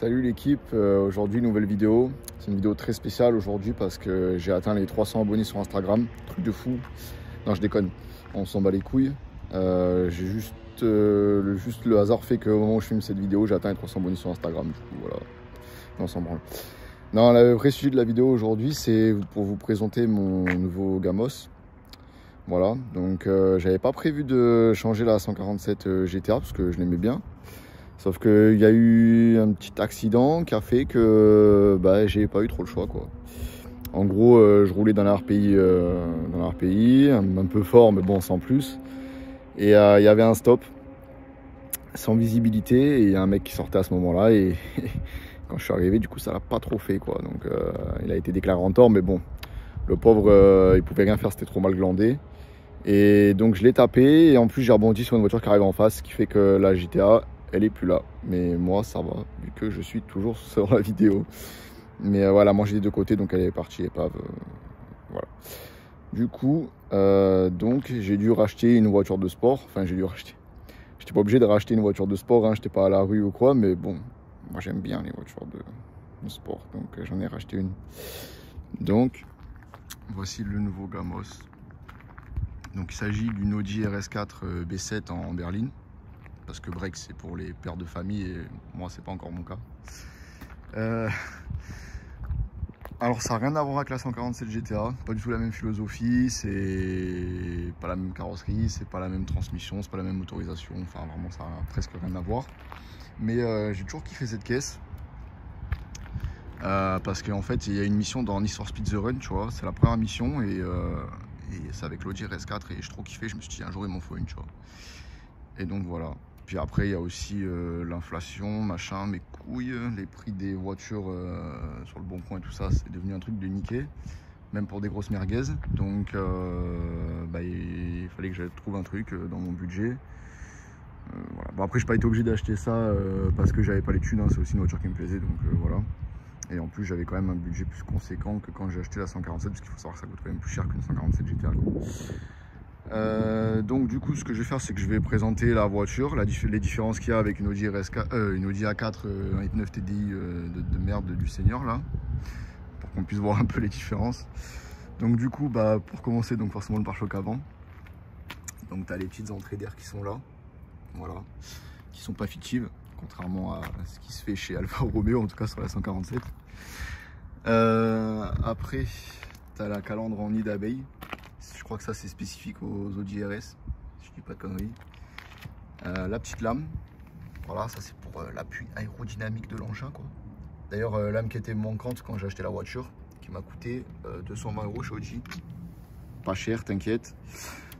Salut l'équipe, aujourd'hui nouvelle vidéo. C'est une vidéo très spéciale aujourd'hui parce que j'ai atteint les 300 abonnés sur Instagram. Truc de fou. Non, je déconne, on s'en bat les couilles. J'ai juste le hasard fait qu'au moment où je filme cette vidéo, j'ai atteint les 300 abonnés sur Instagram. Du coup, voilà, on s'en branle. Non, le vrai sujet de la vidéo aujourd'hui, c'est pour vous présenter mon nouveau Gamos. Voilà, donc j'avais pas prévu de changer la 147 GTA parce que je l'aimais bien. Sauf qu'il y a eu un petit accident qui a fait que j'ai pas eu trop le choix, quoi. En gros, je roulais dans l'RPI, un peu fort, mais bon, sans plus. Et il y avait un stop, sans visibilité, et il y a un mec qui sortait à ce moment-là. Et quand je suis arrivé, du coup, ça l'a pas trop fait, quoi. Donc, il a été déclaré en tort, mais bon, le pauvre, il pouvait rien faire, c'était trop mal glandé. Et donc, je l'ai tapé, et en plus, j'ai rebondi sur une voiture qui arrive en face, ce qui fait que la GTA, elle est plus là, mais moi ça va vu que je suis toujours sur la vidéo. Mais voilà, moi j'ai des deux côtés, donc elle est partie épave. Voilà. Du coup, donc j'ai dû racheter une voiture de sport. Enfin, j'ai dû racheter. J'étais pas obligé de racheter une voiture de sport, hein, j'étais pas à la rue ou quoi, mais bon, moi j'aime bien les voitures de sport, donc j'en ai racheté une. Donc, voici le nouveau Gamos. Donc il s'agit d'une Audi RS4 B7 en berline. Parce que break c'est pour les pères de famille et moi c'est pas encore mon cas. Alors ça n'a rien à voir avec la 147 GTA, pas du tout la même philosophie, c'est pas la même carrosserie, c'est pas la même transmission, c'est pas la même motorisation, enfin vraiment ça n'a presque rien à voir. Mais j'ai toujours kiffé cette caisse. Parce qu'en fait il y a une mission dans Need for Speed The Run, tu vois, c'est la première mission et c'est avec l'Audi RS4 et j'ai trop kiffé, je me suis dit un jour il m'en faut une, tu vois. Et donc voilà. Puis après, il y a aussi l'inflation, machin, mes couilles, les prix des voitures sur le bon coin et tout ça, c'est devenu un truc de niquer, même pour des grosses merguez. Donc, il fallait que je trouve un truc dans mon budget. Voilà. Bon, après, je n'ai pas été obligé d'acheter ça parce que j'avais pas les thunes, hein, c'est aussi une voiture qui me plaisait, donc voilà. Et en plus, j'avais quand même un budget plus conséquent que quand j'ai acheté la 147, parce qu'il faut savoir que ça coûte quand même plus cher qu'une 147 GTA. Donc du coup ce que je vais faire c'est que je vais présenter la voiture, les différences qu'il y a avec une Audi une Audi A4 1.9 TDI de merde du Seigneur là, pour qu'on puisse voir un peu les différences. Donc du coup pour commencer, donc forcément le pare-choc avant. Donc tu as les petites entrées d'air qui sont là, voilà, qui sont pas fictives, contrairement à ce qui se fait chez Alfa Romeo, en tout cas sur la 147. Après tu as la calandre en nid d'abeille. Je crois que ça c'est spécifique aux Audi RS, si je dis pas de conneries. La petite lame, voilà, ça c'est pour l'appui aérodynamique de l'engin, quoi. D'ailleurs, lame qui était manquante quand j'ai acheté la voiture, qui m'a coûté 220 € chez Audi. Pas cher, t'inquiète.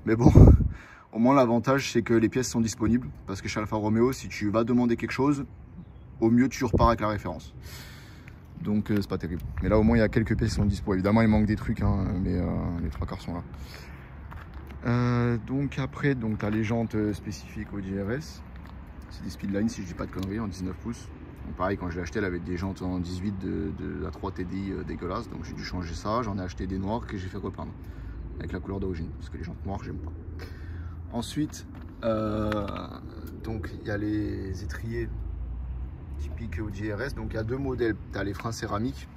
Mais bon, au moins l'avantage c'est que les pièces sont disponibles, parce que chez Alfa Romeo, si tu vas demander quelque chose, au mieux tu repars avec la référence. Donc c'est pas terrible. Mais là au moins il y a quelques pièces qui sont dispo. Évidemment il manque des trucs, hein, mais les trois quarts sont là. Donc après, tu as les jantes spécifiques Audi RS. C'est des Speedline si je dis pas de conneries, en 19 pouces. Donc pareil, quand je l'ai acheté elle avait des jantes en 18 de la 3 TDI dégueulasse. Donc j'ai dû changer ça. J'en ai acheté des noires que j'ai fait repeindre avec la couleur d'origine. Parce que les jantes noires j'aime pas. Ensuite, donc il y a les étriers typique Audi RS. Donc il y a deux modèles. Tu as les freins céramiques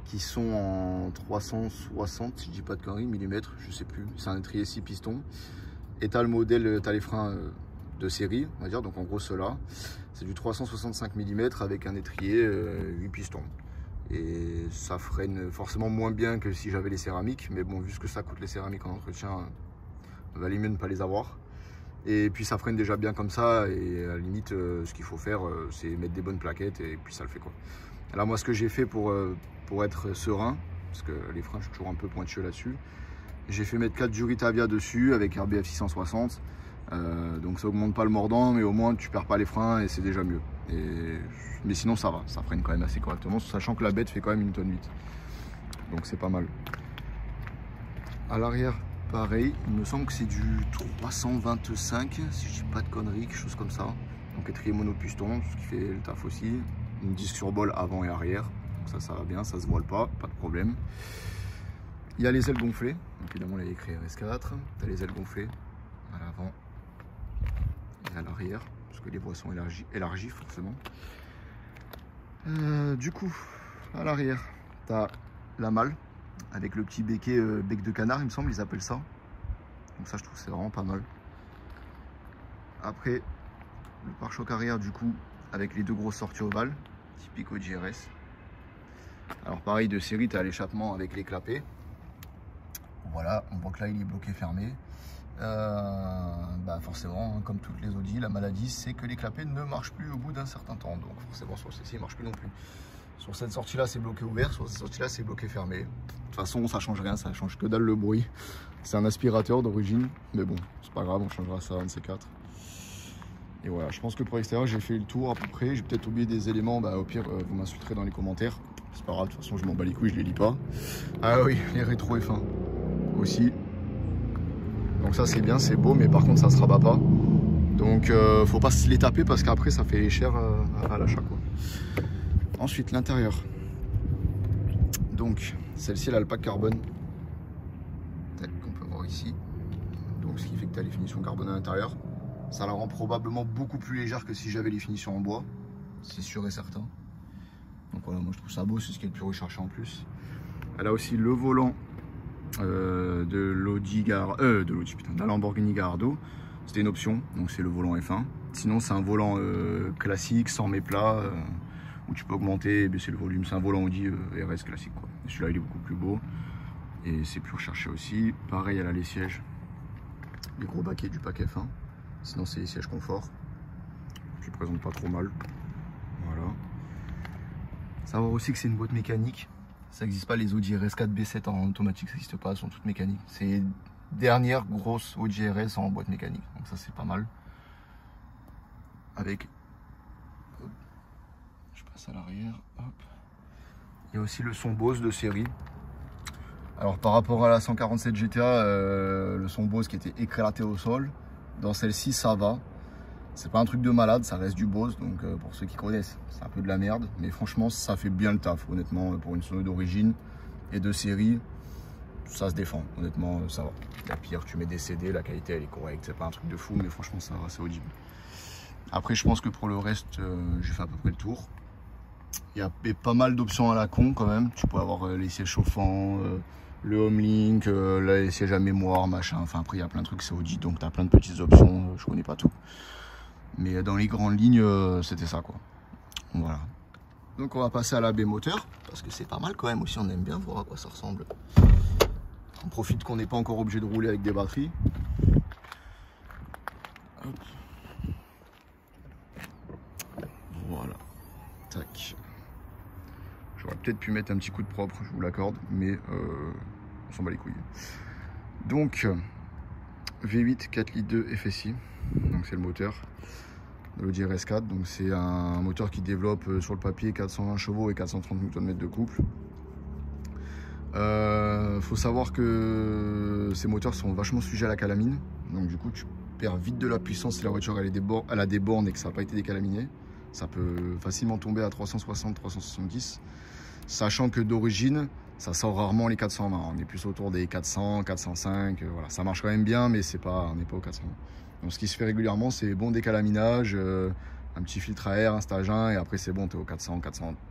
qui sont en 360 si je dis pas de conneries, millimètres, je sais plus. C'est un étrier 6 pistons. Et tu as le modèle, tu as les freins de série, on va dire. Donc en gros ceux-là, c'est du 365 mm avec un étrier 8 pistons. Et ça freine forcément moins bien que si j'avais les céramiques. Mais bon, vu ce que ça coûte les céramiques en entretien, valait mieux ne pas les avoir. Et puis ça freine déjà bien comme ça, et à la limite ce qu'il faut faire c'est mettre des bonnes plaquettes et puis ça le fait, quoi. Alors moi ce que j'ai fait pour être serein, parce que les freins je suis toujours un peu pointueux là-dessus, j'ai fait mettre 4 Duritavia dessus avec RBF 660, donc ça augmente pas le mordant mais au moins tu perds pas les freins et c'est déjà mieux. Mais sinon ça va, ça freine quand même assez correctement, sachant que la bête fait quand même 1,8 tonne. Donc c'est pas mal. À l'arrière pareil, il me semble que c'est du 325, si je dis pas de conneries, quelque chose comme ça. Donc étrier monopiston, ce qui fait le taf aussi. Une disque sur bol avant et arrière. Donc ça va bien, ça se voile pas de problème. Il y a les ailes gonflées. Donc évidemment, il y a écrit RS4. Tu as les ailes gonflées à l'avant et à l'arrière, parce que les voies sont élargies forcément. Du coup, à l'arrière, tu as la malle avec le petit béquet, bec de canard, il me semble, ils appellent ça. Donc ça, je trouve que c'est vraiment pas mal. Après, le pare-choc arrière, du coup, avec les deux grosses sorties ovales, typique Audi RS. Alors pareil, de série, tu as l'échappement avec les clapets. Voilà, on voit que là, il est bloqué fermé. Forcément, comme toutes les Audi, la maladie, c'est que les clapets ne marchent plus au bout d'un certain temps. Donc forcément, sur celle-ci, il ne marche plus non plus. Sur cette sortie-là, c'est bloqué ouvert. Sur cette sortie-là, c'est bloqué fermé. De toute façon, ça change rien, ça change que dalle le bruit. C'est un aspirateur d'origine, mais bon, c'est pas grave, on changera ça un de ces quatre. Et voilà, je pense que pour l'extérieur, j'ai fait le tour à peu près. J'ai peut-être oublié des éléments, au pire, vous m'insulterez dans les commentaires. C'est pas grave, de toute façon, je m'en bats les couilles, je les lis pas. Ah oui, les rétro F1 aussi. Donc ça, c'est bien, c'est beau, mais par contre, ça se rabat pas. Donc, faut pas se les taper parce qu'après, ça fait cher à l'achat, quoi. Ensuite, l'intérieur. Donc, celle-ci, elle a le pack carbone, tel qu'on peut voir ici. Donc, ce qui fait que tu as les finitions carbone à l'intérieur. Ça la rend probablement beaucoup plus légère que si j'avais les finitions en bois. C'est sûr et certain. Donc voilà, moi je trouve ça beau, c'est ce qui est le plus recherché en plus. Elle a aussi le volant de la Lamborghini Gallardo. C'était une option, donc c'est le volant F1. Sinon c'est un volant classique, sans méplats, où tu peux augmenter et baisser le volume. C'est un volant Audi RS classique, quoi. Celui-là il est beaucoup plus beau et c'est plus recherché aussi. Pareil, elle a les sièges, les gros baquets du pack F1. Sinon c'est les sièges confort qui ne présentent pas trop mal. Voilà. Savoir aussi que c'est une boîte mécanique. Ça n'existe pas les Audi RS 4 B7 en automatique, ça n'existe pas, elles sont toutes mécaniques. C'est les dernières grosses Audi RS en boîte mécanique. Donc ça c'est pas mal. Avec, je passe à l'arrière, hop. Il y a aussi le son Bose de série. Alors par rapport à la 147 GTA, le son Bose qui était éclaté au sol, dans celle-ci ça va. C'est pas un truc de malade, ça reste du Bose, donc pour ceux qui connaissent, c'est un peu de la merde. Mais franchement, ça fait bien le taf, honnêtement, pour une sono d'origine et de série, ça se défend, honnêtement, ça va. La pire, tu mets des CD, la qualité elle est correcte, c'est pas un truc de fou, mais franchement ça va, c'est audible. Après, je pense que pour le reste, j'ai fait à peu près le tour. Il y a pas mal d'options à la con quand même. Tu peux avoir les sièges chauffants, le Homelink, les sièges à mémoire, machin. Enfin, après, il y a plein de trucs, c'est Audi, donc tu as plein de petites options. Je connais pas tout. Mais dans les grandes lignes, c'était ça, quoi. Voilà. Donc, on va passer à la baie moteur, parce que c'est pas mal quand même aussi. On aime bien voir à quoi ça ressemble. On profite qu'on n'est pas encore obligé de rouler avec des batteries. Hop. Voilà. Tac. J'aurais peut-être pu mettre un petit coup de propre, je vous l'accorde, mais on s'en bat les couilles. Donc, V8 4 litres 2 FSI, donc c'est le moteur de l'Audi RS4. Donc c'est un moteur qui développe sur le papier 420 chevaux et 430 Nm de couple. Faut savoir que ces moteurs sont vachement sujets à la calamine, donc du coup tu perds vite de la puissance si la voiture elle a des bornes et que ça n'a pas été décalaminé. Ça peut facilement tomber à 360-370, sachant que d'origine, ça sort rarement les 420. On est plus autour des 400, 405. Voilà, ça marche quand même bien, mais on n'est pas aux 400. Donc, ce qui se fait régulièrement, c'est bon décalaminage, un petit filtre à air, un stage 1, et après, c'est bon, tu es au 400,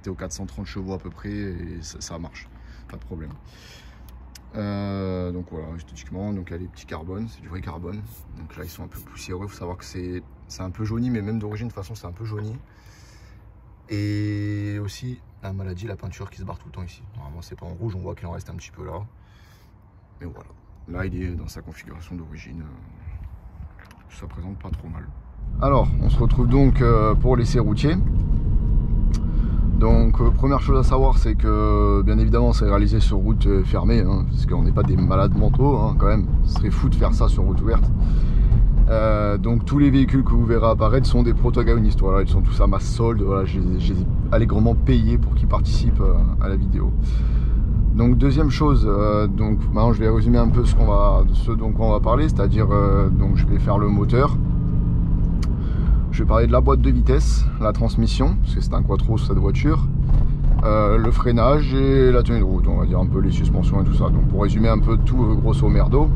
t'es aux 430 chevaux à peu près, et ça marche, pas de problème. Donc voilà, esthétiquement, donc il y a les petits carbones, c'est du vrai carbone. Donc là, ils sont un peu poussiéreux. Il faut savoir que c'est un peu jauni, mais même d'origine, de toute façon, c'est un peu jauni. Et aussi, la maladie, la peinture qui se barre tout le temps ici. Normalement, c'est pas en rouge, on voit qu'il en reste un petit peu là. Mais voilà, là, il est dans sa configuration d'origine. Ça présente pas trop mal. Alors, on se retrouve donc pour l'essai routier. Donc, première chose à savoir, c'est que, bien évidemment, c'est réalisé sur route fermée, hein, parce qu'on n'est pas des malades mentaux, hein, quand même. Ce serait fou de faire ça sur route ouverte. Donc tous les véhicules que vous verrez apparaître sont des protagonistes. Voilà, ils sont tous à ma solde. Voilà, je les ai allègrement payés pour qu'ils participent à la vidéo. Donc deuxième chose, donc maintenant je vais résumer un peu ce dont on va parler, c'est-à-dire donc je vais faire le moteur. Je vais parler de la boîte de vitesse, la transmission, parce que c'est un quattro cette voiture, le freinage et la tenue de route, on va dire un peu les suspensions et tout ça. Donc pour résumer un peu tout grosso merdo.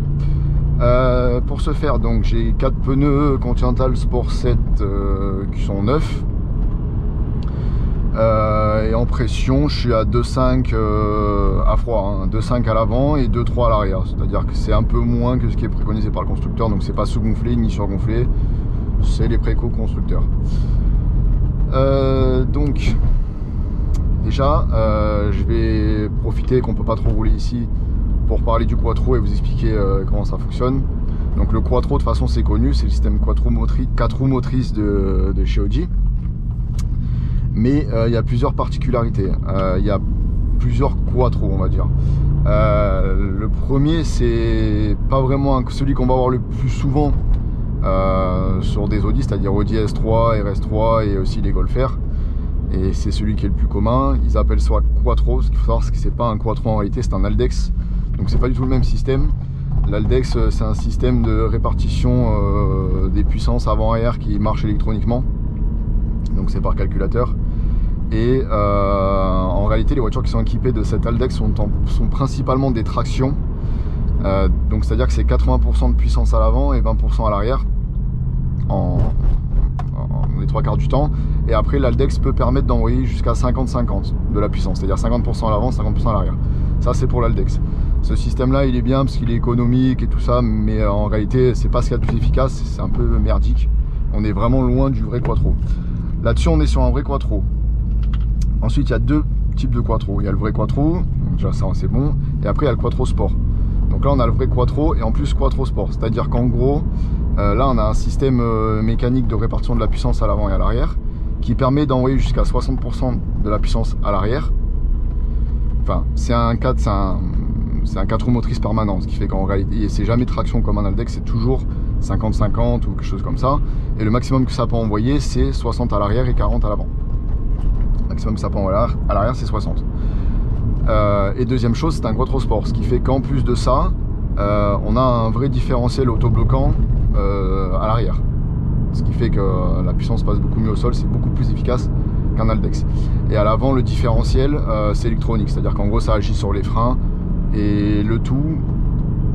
Pour ce faire, donc j'ai 4 pneus Continental Sport 7 qui sont neufs. Et en pression, je suis à 2,5 à froid, hein, 2,5 à l'avant et 2,3 à l'arrière. C'est-à-dire que c'est un peu moins que ce qui est préconisé par le constructeur. Donc c'est pas sous-gonflé ni surgonflé, c'est les préco constructeurs. Donc déjà, je vais profiter qu'on peut pas trop rouler ici pour parler du quattro et vous expliquer comment ça fonctionne. Donc le quattro, de toute façon, c'est connu, c'est le système 4 roues motrices de chez Audi. Mais il y a plusieurs particularités. Il y a plusieurs quattro, on va dire. Le premier, c'est pas vraiment celui qu'on va voir le plus souvent sur des Audi, c'est-à-dire Audi S3, RS3 et aussi les Golf R. Et c'est celui qui est le plus commun. Ils appellent ça quattro. Ce qu'il faut savoir, c'est que c'est pas un quattro en réalité, c'est un Aldex. Donc c'est pas du tout le même système. L'Aldex, c'est un système de répartition des puissances avant-arrière qui marche électroniquement. Donc c'est par calculateur. Et en réalité, les voitures qui sont équipées de cet Aldex sont principalement des tractions. Donc c'est à dire que c'est 80% de puissance à l'avant et 20% à l'arrière les 3/4 du temps. Et après, l'Aldex peut permettre d'envoyer jusqu'à 50-50 de la puissance, c'est à dire 50% à l'avant, 50% à l'arrière. Ça, c'est pour l'Aldex. Ce système là, il est bien parce qu'il est économique et tout ça, mais en réalité, c'est pas ce qu'il y a de plus efficace, c'est un peu merdique. On est vraiment loin du vrai quattro. Là-dessus, on est sur un vrai quattro. Ensuite, il y a deux types de quattro. Il y a le vrai quattro, donc déjà ça c'est bon, et après il y a le quattro sport. Donc là on a le vrai quattro et en plus quattro sport, c'est-à-dire qu'en gros là on a un système mécanique de répartition de la puissance à l'avant et à l'arrière qui permet d'envoyer jusqu'à 60% de la puissance à l'arrière. Enfin c'est un 4 roues motrices permanent, ce qui fait qu'en réalité c'est jamais traction comme un Aldex, c'est toujours 50-50 ou quelque chose comme ça, et le maximum que ça peut envoyer c'est 60 à l'arrière et 40 à l'avant. Maximum que ça peut envoyer à l'arrière c'est 60. Et deuxième chose, c'est un quattro sport, ce qui fait qu'en plus de ça on a un vrai différentiel autobloquant à l'arrière, ce qui fait que la puissance passe beaucoup mieux au sol, c'est beaucoup plus efficace qu'un Aldex. Et à l'avant, le différentiel c'est électronique, c'est à dire qu'en gros ça agit sur les freins, et le tout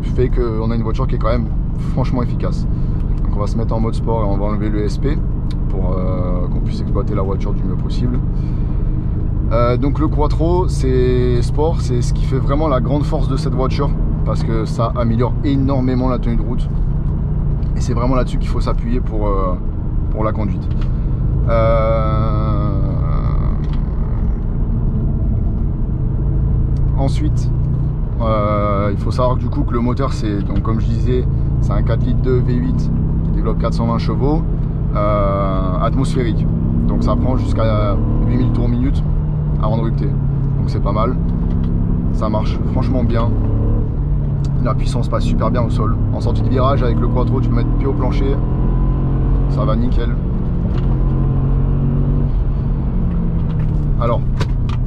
fait qu'on a une voiture qui est quand même franchement efficace. Donc on va se mettre en mode sport et on va enlever le SP pour qu'on puisse exploiter la voiture du mieux possible. Donc le quattro, c'est sport, c'est ce qui fait vraiment la grande force de cette voiture, parce que ça améliore énormément la tenue de route, et c'est vraiment là-dessus qu'il faut s'appuyer pour la conduite. Ensuite, il faut savoir que du coup que le moteur, c'est, donc comme je disais, c'est un 4 litres de V8 qui développe 420 chevaux atmosphérique, donc ça prend jusqu'à 8000 tours minute avant de rupter, donc c'est pas mal, ça marche franchement bien, la puissance passe super bien au sol. En sortie de virage avec le quattro, tu peux mettre pied au plancher, ça va nickel. Alors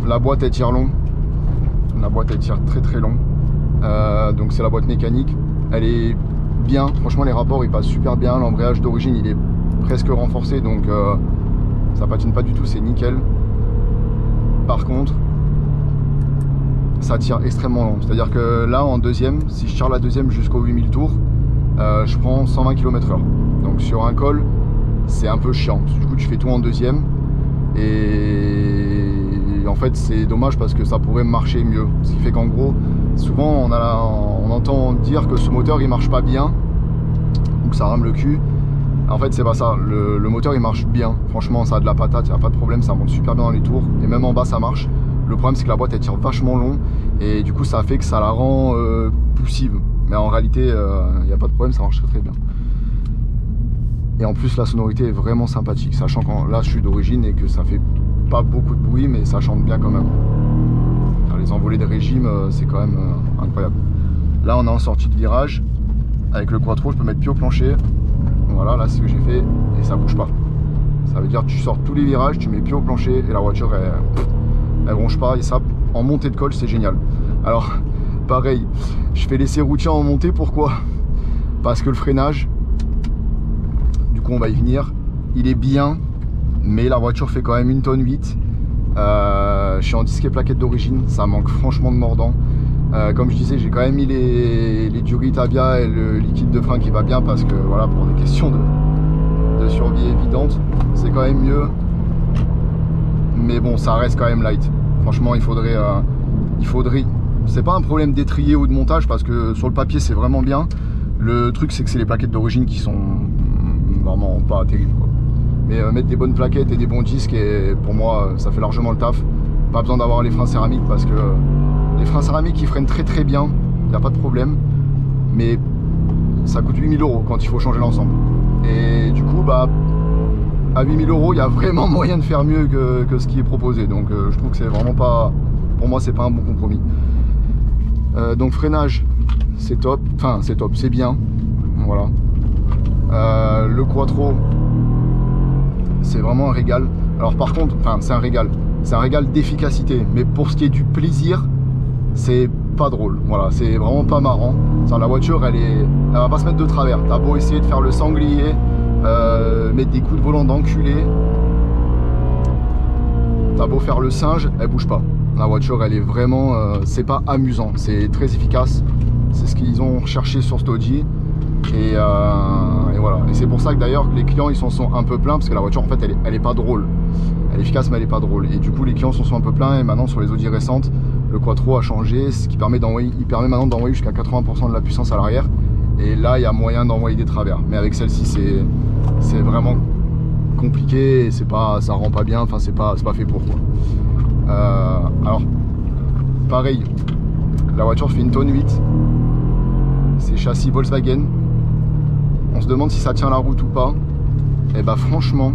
la boîte elle tire long, la boîte elle tire très long, donc c'est la boîte mécanique, elle est bien, franchement les rapports ils passent super bien, l'embrayage d'origine il est presque renforcé, donc ça patine pas du tout, c'est nickel. Par contre, ça tire extrêmement long. C'est-à-dire que là, en deuxième, si je tire la deuxième jusqu'aux 8000 tours, je prends 120 km/h. Donc sur un col, c'est un peu chiant. Du coup, tu fais tout en deuxième. Et en fait, c'est dommage parce que ça pourrait marcher mieux. Ce qui fait qu'en gros, souvent, on entend dire que ce moteur, il marche pas bien, ou que ça rame le cul. En fait c'est pas ça, le moteur il marche bien, franchement ça a de la patate, il n'y a pas de problème, ça monte super bien dans les tours, et même en bas ça marche. Le problème c'est que la boîte elle tire vachement long, et du coup ça fait que ça la rend poussive, mais en réalité il n'y a pas de problème, ça marche très bien. Et en plus la sonorité est vraiment sympathique, sachant que là je suis d'origine et que ça fait pas beaucoup de bruit, mais ça chante bien quand même. Alors, les envolées de régime c'est quand même incroyable. Là on est en sortie de virage, avec le quattro je peux mettre pied au plancher. Voilà, là c'est ce que j'ai fait et ça bouge pas. Ça veut dire que tu sors tous les virages, tu mets pied au plancher et la voiture elle bronche pas, et ça en montée de col c'est génial. Alors pareil, je fais l'essai routier en montée, pourquoi? Parce que le freinage, du coup on va y venir, il est bien, mais la voiture fait quand même 1,8 tonnes. Je suis en disque et plaquettes d'origine, ça manque franchement de mordant. Comme je disais, j'ai quand même mis les Dury Tavia et le liquide de frein qui va bien, parce que voilà, pour des questions de survie évidentes, c'est quand même mieux. mais bon, ça reste quand même light. Franchement, il faudrait c'est pas un problème d'étrier ou de montage, parce que sur le papier c'est vraiment bien. Le truc c'est que c'est les plaquettes d'origine qui sont vraiment pas terribles, quoi. Mais mettre des bonnes plaquettes et des bons disques, et pour moi ça fait largement le taf. Pas besoin d'avoir les freins céramiques, parce que les freins céramiques ils freinent très bien, il n'y a pas de problème, mais ça coûte 8 000 € quand il faut changer l'ensemble. Et du coup, bah, à 8 000 €, il y a vraiment moyen de faire mieux que ce qui est proposé. Donc je trouve que c'est vraiment pas, pour moi c'est pas un bon compromis. Donc freinage c'est top, enfin c'est top, c'est bien, voilà. Le quattro c'est vraiment un régal. Alors par contre, enfin c'est un régal d'efficacité, mais pour ce qui est du plaisir, c'est pas drôle, voilà, c'est vraiment pas marrant. La voiture elle va pas se mettre de travers. T'as beau essayer de faire le sanglier, mettre des coups de volant d'enculé, t'as beau faire le singe, elle bouge pas. La voiture elle est vraiment, c'est pas amusant, c'est très efficace. C'est ce qu'ils ont recherché sur cet Audi. Et voilà. Et c'est pour ça que d'ailleurs les clients ils s'en sont un peu pleins, parce que la voiture en fait elle est pas drôle. Elle est efficace mais elle est pas drôle. Et du coup les clients s'en sont un peu pleins, et maintenant sur les Audi récentes, le quattro a changé, ce qui permet d'envoyer, il permet maintenant d'envoyer jusqu'à 80% de la puissance à l'arrière. Et là il y a moyen d'envoyer des travers. Mais avec celle-ci c'est vraiment compliqué, et ça rend pas bien, enfin c'est pas fait pour quoi. Alors pareil, la voiture fait une tonne 8, c'est châssis Volkswagen. On se demande si ça tient la route ou pas. Et bah franchement,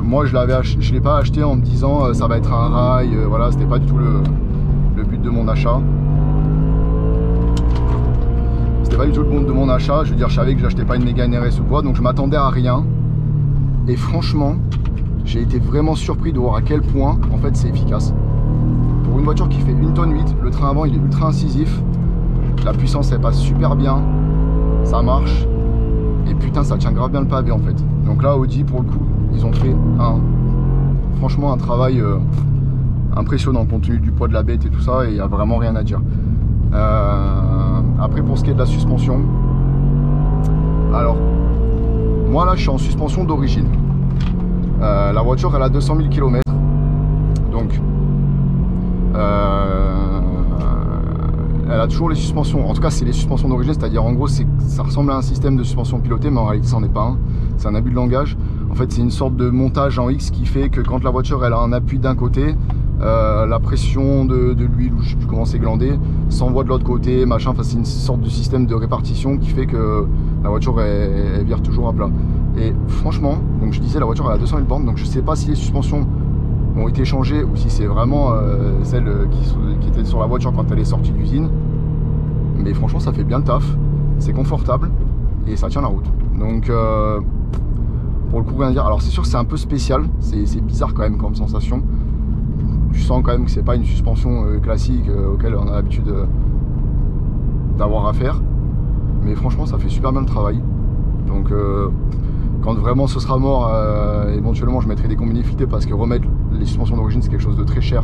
moi je l'ai pas acheté en me disant ça va être un rail, voilà, c'était pas du tout le but de mon achat. C'était pas du tout le but de mon achat. Je veux dire, je savais que j'achetais pas une Mégane RS ou quoi, donc je m'attendais à rien. Et franchement, j'ai été vraiment surpris de voir à quel point en fait c'est efficace. Pour une voiture qui fait une tonne 8, le train avant il est ultra incisif, la puissance elle passe super bien, ça marche, et putain ça tient grave bien le pavé en fait. Donc là Audi pour le coup ils ont fait franchement un travail impressionnant compte tenu du poids de la bête et tout ça, et il n'y a vraiment rien à dire. Après pour ce qui est de la suspension, alors moi là je suis en suspension d'origine. La voiture elle a 200 000 km, donc elle a toujours les suspensions, en tout cas c'est les suspensions d'origine, c'est-à-dire en gros ça ressemble à un système de suspension pilotée, mais en réalité ça n'en est pas un, c'est un abus de langage. En fait c'est une sorte de montage en X qui fait que quand la voiture elle a un appui d'un côté, la pression de l'huile, ou je sais plus comment c'est glandé, s'envoie de l'autre côté, machin, enfin c'est une sorte de système de répartition qui fait que la voiture elle vire toujours à plat. Et franchement, donc je disais la voiture elle a 200 000 bornes, donc je sais pas si les suspensions ont été changées ou si c'est vraiment celles qui étaient sur la voiture quand elle est sortie d'usine. Mais franchement ça fait bien le taf, c'est confortable et ça tient la route. Donc pour le coup rien à dire. Alors c'est sûr que c'est un peu spécial, c'est bizarre quand même comme sensation. Je sens quand même que c'est pas une suspension classique auquel on a l'habitude d'avoir à faire. Mais franchement ça fait super bien le travail. Donc quand vraiment ce sera mort, éventuellement je mettrai des combinés filetés, parce que remettre les suspensions d'origine c'est quelque chose de très cher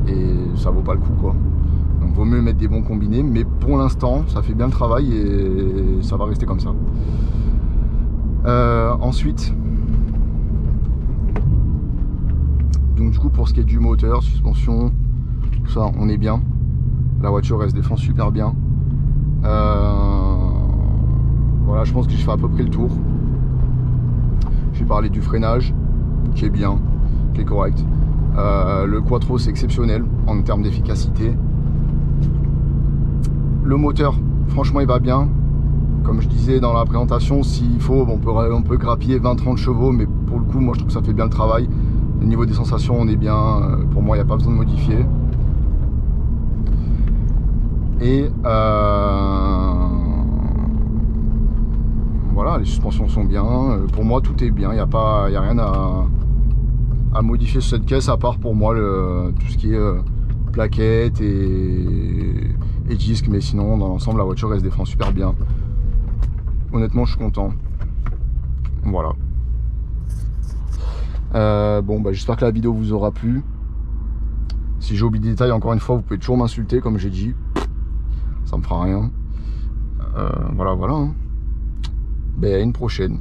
et ça vaut pas le coup quoi. Donc vaut mieux mettre des bons combinés, mais pour l'instant ça fait bien le travail et ça va rester comme ça. Ensuite, donc du coup pour ce qui est du moteur, suspension, tout ça on est bien. La voiture elle se défend super bien. Voilà, je pense que j'ai fait à peu près le tour. J'ai parlé du freinage qui est bien, qui est correct. Le quattro c'est exceptionnel en termes d'efficacité. Le moteur franchement il va bien. Comme je disais dans la présentation, s'il faut on peut grappiller 20-30 chevaux, mais pour le coup moi je trouve que ça fait bien le travail. Au niveau des sensations on est bien, pour moi il n'y a pas besoin de modifier. Et voilà, les suspensions sont bien, pour moi tout est bien, il n'y a rien à modifier sur cette caisse, à part pour moi tout ce qui est plaquettes et disques, mais sinon dans l'ensemble la voiture elle se défend super bien. Honnêtement je suis content. Voilà. Bon bah j'espère que la vidéo vous aura plu. Si j'ai oublié des détails, encore une fois vous pouvez toujours m'insulter comme j'ai dit, ça me fera rien. Voilà hein. Ben à une prochaine.